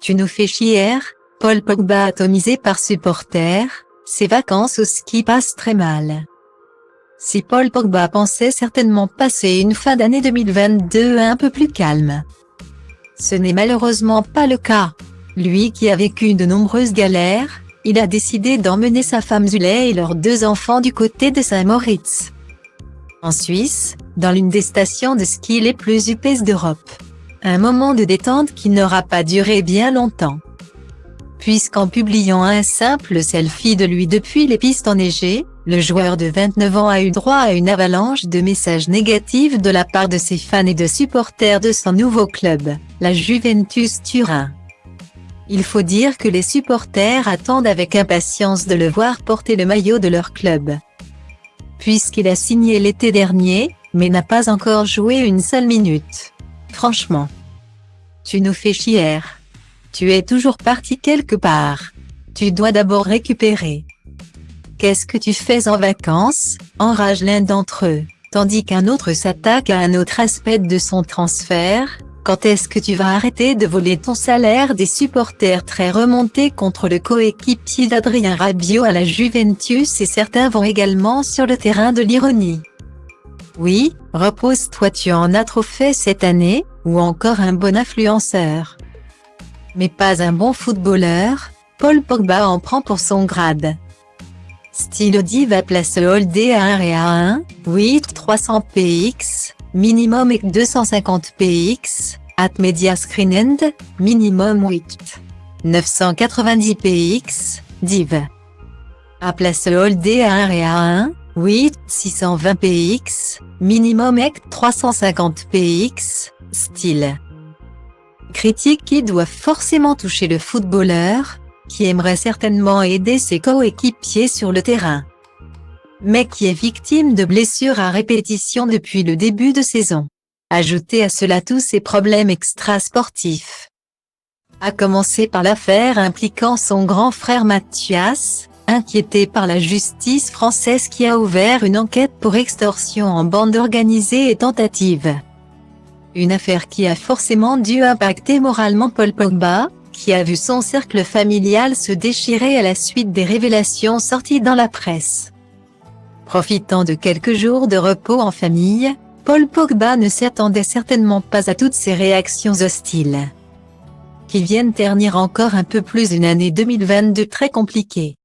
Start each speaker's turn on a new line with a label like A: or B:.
A: Tu nous fais chier. Paul Pogba atomisé par supporters, ses vacances au ski passent très mal. Si Paul Pogba pensait certainement passer une fin d'année 2022 un peu plus calme, ce n'est malheureusement pas le cas. Lui qui a vécu de nombreuses galères, il a décidé d'emmener sa femme Zulay et leurs 2 enfants du côté de Saint-Moritz, en Suisse, dans l'une des stations de ski les plus huppées d'Europe. Un moment de détente qui n'aura pas duré bien longtemps, puisqu'en publiant un simple selfie de lui depuis les pistes enneigées, le joueur de 29 ans a eu droit à une avalanche de messages négatifs de la part de ses fans et de supporters de son nouveau club, la Juventus Turin. Il faut dire que les supporters attendent avec impatience de le voir porter le maillot de leur club, puisqu'il a signé l'été dernier, mais n'a pas encore joué une seule minute. Franchement, tu nous fais chier. Tu es toujours parti quelque part. Tu dois d'abord récupérer. Qu'est-ce que tu fais en vacances? Enrage l'un d'entre eux, tandis qu'un autre s'attaque à un autre aspect de son transfert. Quand est-ce que tu vas arrêter de voler ton salaire? Des supporters très remontés contre le coéquipier d'Adrien Rabiot à la Juventus et certains vont également sur le terrain de l'ironie. Oui, repose-toi, tu en as trop fait cette année, ou encore un bon influenceur, mais pas un bon footballeur. Paul Pogba en prend pour son grade. Style diva place holdé à 1 et à 1, 8 300 px, minimum et 250 px, at media screen end, minimum 8 990 px, div. À place holdé à 1 et à 1, 8 620 px, minimum et 350 px, style. Critique qui doit forcément toucher le footballeur, qui aimerait certainement aider ses coéquipiers sur le terrain, mais qui est victime de blessures à répétition depuis le début de saison. Ajoutez à cela tous ces problèmes extra-sportifs, à commencer par l'affaire impliquant son grand frère Mathias, inquiété par la justice française qui a ouvert une enquête pour extorsion en bande organisée et tentative. Une affaire qui a forcément dû impacter moralement Paul Pogba, qui a vu son cercle familial se déchirer à la suite des révélations sorties dans la presse. Profitant de quelques jours de repos en famille, Paul Pogba ne s'attendait certainement pas à toutes ces réactions hostiles, qui viennent ternir encore un peu plus une année 2022 très compliquée.